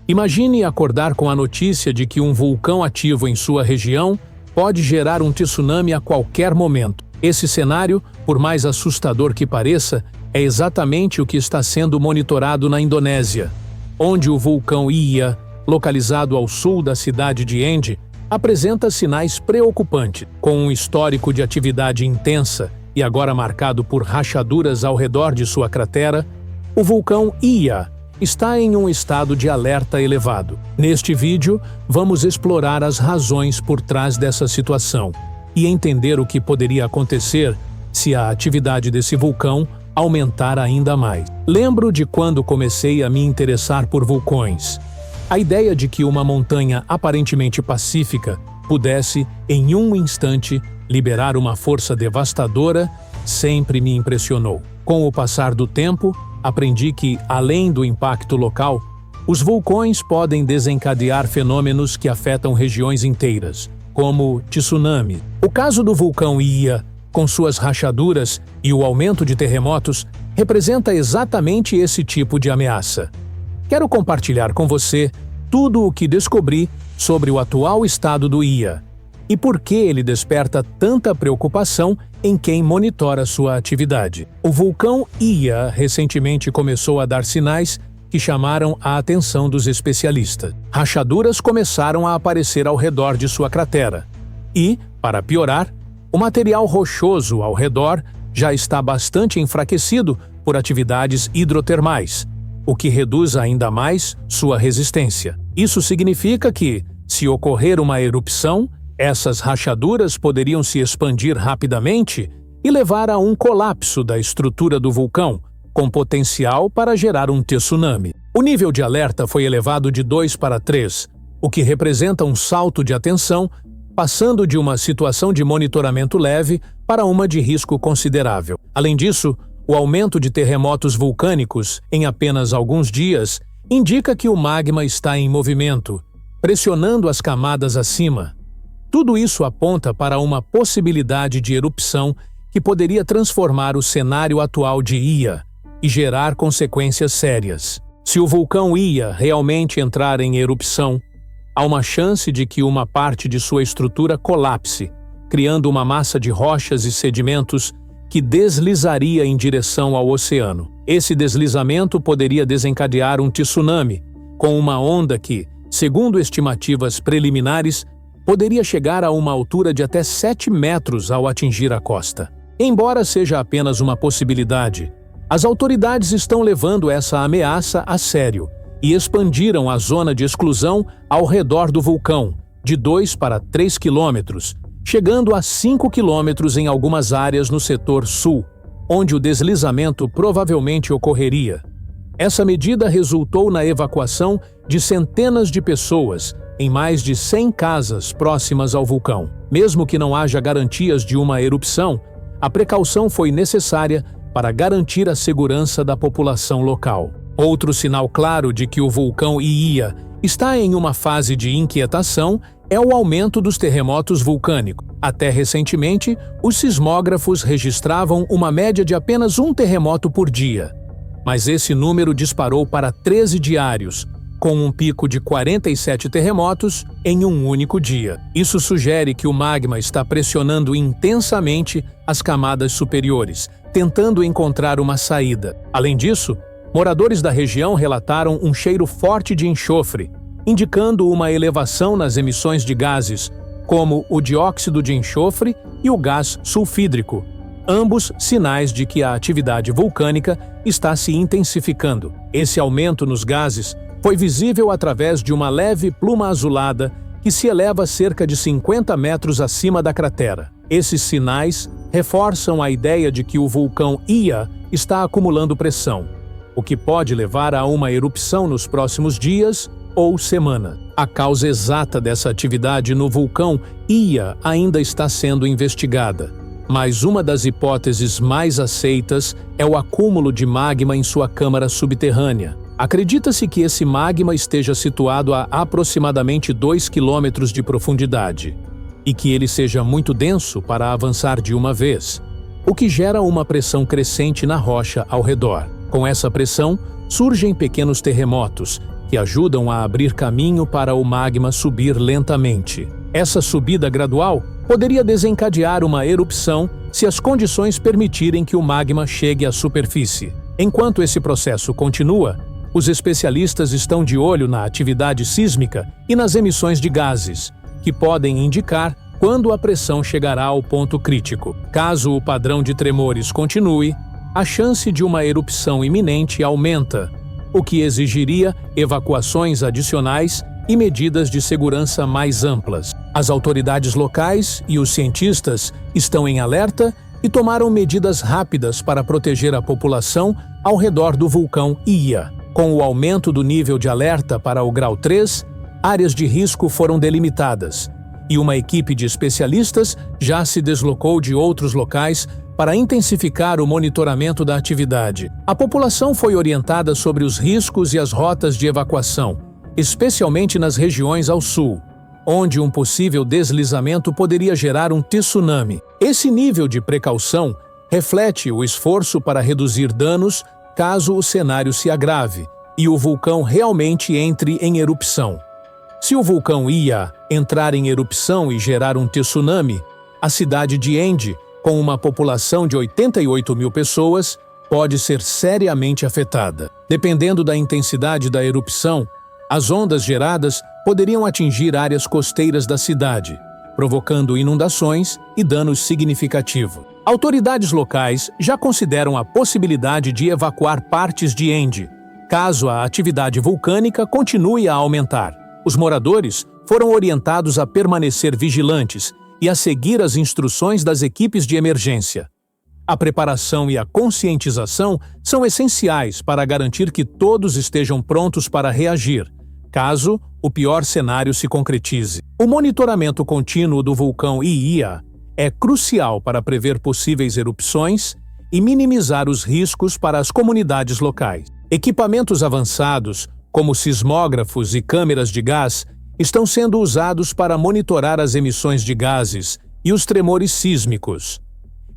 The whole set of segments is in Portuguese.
Imagine acordar com a notícia de que um vulcão ativo em sua região pode gerar um tsunami a qualquer momento. Esse cenário, por mais assustador que pareça, é exatamente o que está sendo monitorado na Indonésia, onde o vulcão Iya, localizado ao sul da cidade de Ende, apresenta sinais preocupantes. Com um histórico de atividade intensa e agora marcado por rachaduras ao redor de sua cratera, o vulcão Iya está em um estado de alerta elevado. Neste vídeo, vamos explorar as razões por trás dessa situação e entender o que poderia acontecer se a atividade desse vulcão aumentar ainda mais. Lembro de quando comecei a me interessar por vulcões. A ideia de que uma montanha aparentemente pacífica pudesse, em um instante, liberar uma força devastadora sempre me impressionou. Com o passar do tempo, aprendi que, além do impacto local, os vulcões podem desencadear fenômenos que afetam regiões inteiras, como tsunami. O caso do vulcão Iya, com suas rachaduras e o aumento de terremotos, representa exatamente esse tipo de ameaça. Quero compartilhar com você tudo o que descobri sobre o atual estado do Iya e por que ele desperta tanta preocupação em quem monitora sua atividade. O vulcão Iya recentemente começou a dar sinais que chamaram a atenção dos especialistas. Rachaduras começaram a aparecer ao redor de sua cratera e, para piorar, o material rochoso ao redor já está bastante enfraquecido por atividades hidrotermais, o que reduz ainda mais sua resistência. Isso significa que, se ocorrer uma erupção, essas rachaduras poderiam se expandir rapidamente e levar a um colapso da estrutura do vulcão, com potencial para gerar um tsunami. O nível de alerta foi elevado de 2 para 3, o que representa um salto de atenção, passando de uma situação de monitoramento leve para uma de risco considerável. Além disso, o aumento de terremotos vulcânicos em apenas alguns dias indica que o magma está em movimento, pressionando as camadas acima. Tudo isso aponta para uma possibilidade de erupção que poderia transformar o cenário atual de Iya e gerar consequências sérias. Se o vulcão Iya realmente entrar em erupção, há uma chance de que uma parte de sua estrutura colapse, criando uma massa de rochas e sedimentos que deslizaria em direção ao oceano. Esse deslizamento poderia desencadear um tsunami, com uma onda que, segundo estimativas preliminares, poderia chegar a uma altura de até 7 metros ao atingir a costa. Embora seja apenas uma possibilidade, as autoridades estão levando essa ameaça a sério e expandiram a zona de exclusão ao redor do vulcão, de 2 para 3 quilômetros, chegando a 5 quilômetros em algumas áreas no setor sul, onde o deslizamento provavelmente ocorreria. Essa medida resultou na evacuação de centenas de pessoas em mais de 100 casas próximas ao vulcão. Mesmo que não haja garantias de uma erupção, a precaução foi necessária para garantir a segurança da população local. Outro sinal claro de que o vulcão Iya está em uma fase de inquietação é o aumento dos terremotos vulcânicos. Até recentemente, os sismógrafos registravam uma média de apenas um terremoto por dia. Mas esse número disparou para 13 diários, com um pico de 47 terremotos em um único dia. Isso sugere que o magma está pressionando intensamente as camadas superiores, tentando encontrar uma saída. Além disso, moradores da região relataram um cheiro forte de enxofre, indicando uma elevação nas emissões de gases, como o dióxido de enxofre e o gás sulfídrico, ambos sinais de que a atividade vulcânica está se intensificando. Esse aumento nos gases foi visível através de uma leve pluma azulada que se eleva cerca de 50 metros acima da cratera. Esses sinais reforçam a ideia de que o vulcão Iya está acumulando pressão, o que pode levar a uma erupção nos próximos dias ou semana. A causa exata dessa atividade no vulcão Iya ainda está sendo investigada, mas uma das hipóteses mais aceitas é o acúmulo de magma em sua câmara subterrânea. Acredita-se que esse magma esteja situado a aproximadamente 2 quilômetros de profundidade e que ele seja muito denso para avançar de uma vez, o que gera uma pressão crescente na rocha ao redor. Com essa pressão, surgem pequenos terremotos que ajudam a abrir caminho para o magma subir lentamente. Essa subida gradual poderia desencadear uma erupção se as condições permitirem que o magma chegue à superfície. Enquanto esse processo continua, os especialistas estão de olho na atividade sísmica e nas emissões de gases, que podem indicar quando a pressão chegará ao ponto crítico. Caso o padrão de tremores continue, a chance de uma erupção iminente aumenta, o que exigiria evacuações adicionais e medidas de segurança mais amplas. As autoridades locais e os cientistas estão em alerta e tomaram medidas rápidas para proteger a população ao redor do vulcão Iya. Com o aumento do nível de alerta para o grau 3, áreas de risco foram delimitadas, e uma equipe de especialistas já se deslocou de outros locais para intensificar o monitoramento da atividade. A população foi orientada sobre os riscos e as rotas de evacuação, especialmente nas regiões ao sul, onde um possível deslizamento poderia gerar um tsunami. Esse nível de precaução reflete o esforço para reduzir danos caso o cenário se agrave e o vulcão realmente entre em erupção. Se o vulcão Iya entrar em erupção e gerar um tsunami, a cidade de Endi, com uma população de 88 mil pessoas, pode ser seriamente afetada. Dependendo da intensidade da erupção, as ondas geradas poderiam atingir áreas costeiras da cidade, provocando inundações e danos significativos. Autoridades locais já consideram a possibilidade de evacuar partes de Endi, caso a atividade vulcânica continue a aumentar. Os moradores foram orientados a permanecer vigilantes e a seguir as instruções das equipes de emergência. A preparação e a conscientização são essenciais para garantir que todos estejam prontos para reagir, caso o pior cenário se concretize. O monitoramento contínuo do vulcão Iya é crucial para prever possíveis erupções e minimizar os riscos para as comunidades locais. Equipamentos avançados, como sismógrafos e câmeras de gás, estão sendo usados para monitorar as emissões de gases e os tremores sísmicos.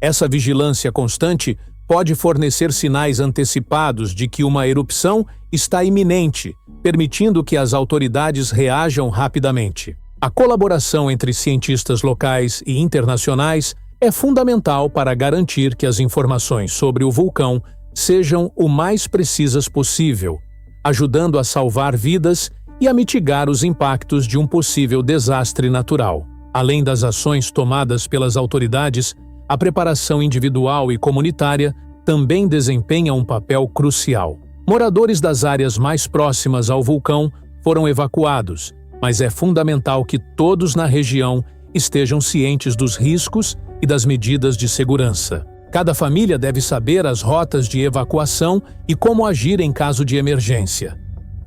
Essa vigilância constante pode fornecer sinais antecipados de que uma erupção está iminente, permitindo que as autoridades reajam rapidamente. A colaboração entre cientistas locais e internacionais é fundamental para garantir que as informações sobre o vulcão sejam o mais precisas possível, ajudando a salvar vidas e a mitigar os impactos de um possível desastre natural. Além das ações tomadas pelas autoridades, a preparação individual e comunitária também desempenha um papel crucial. Moradores das áreas mais próximas ao vulcão foram evacuados, mas é fundamental que todos na região estejam cientes dos riscos e das medidas de segurança. Cada família deve saber as rotas de evacuação e como agir em caso de emergência.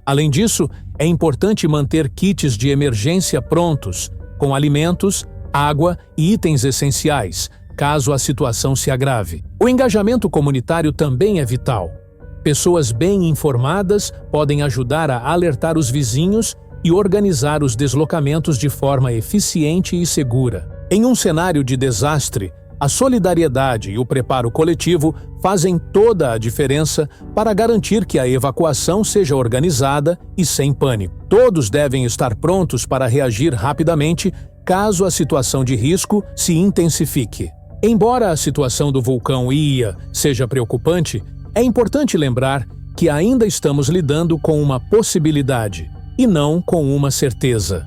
Além disso, é importante manter kits de emergência prontos, com alimentos, água e itens essenciais, caso a situação se agrave. O engajamento comunitário também é vital. Pessoas bem informadas podem ajudar a alertar os vizinhos e organizar os deslocamentos de forma eficiente e segura. Em um cenário de desastre, a solidariedade e o preparo coletivo fazem toda a diferença para garantir que a evacuação seja organizada e sem pânico. Todos devem estar prontos para reagir rapidamente caso a situação de risco se intensifique. Embora a situação do vulcão Iya seja preocupante, é importante lembrar que ainda estamos lidando com uma possibilidade e não com uma certeza.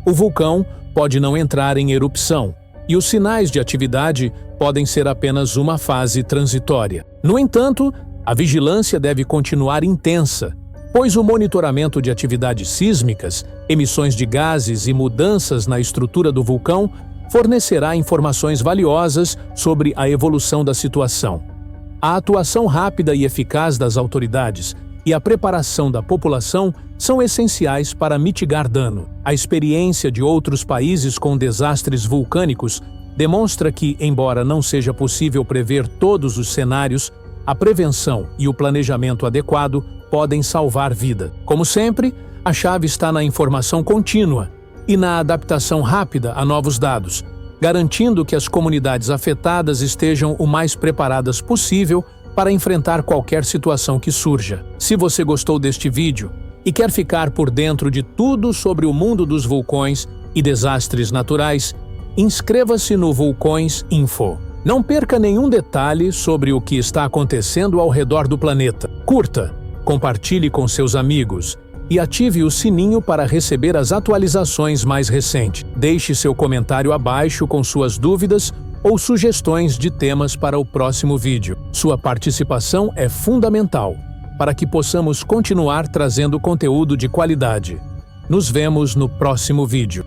O vulcão pode não entrar em erupção, e os sinais de atividade podem ser apenas uma fase transitória. No entanto, a vigilância deve continuar intensa, pois o monitoramento de atividades sísmicas, emissões de gases e mudanças na estrutura do vulcão fornecerá informações valiosas sobre a evolução da situação. A atuação rápida e eficaz das autoridades e a preparação da população são essenciais para mitigar dano. A experiência de outros países com desastres vulcânicos demonstra que, embora não seja possível prever todos os cenários, a prevenção e o planejamento adequado podem salvar vida. Como sempre, a chave está na informação contínua e na adaptação rápida a novos dados, garantindo que as comunidades afetadas estejam o mais preparadas possível para enfrentar qualquer situação que surja. Se você gostou deste vídeo e quer ficar por dentro de tudo sobre o mundo dos vulcões e desastres naturais, inscreva-se no Vulcões Info. Não perca nenhum detalhe sobre o que está acontecendo ao redor do planeta. Curta, compartilhe com seus amigos e ative o sininho para receber as atualizações mais recentes. Deixe seu comentário abaixo com suas dúvidas ou sugestões de temas para o próximo vídeo. Sua participação é fundamental para que possamos continuar trazendo conteúdo de qualidade. Nos vemos no próximo vídeo.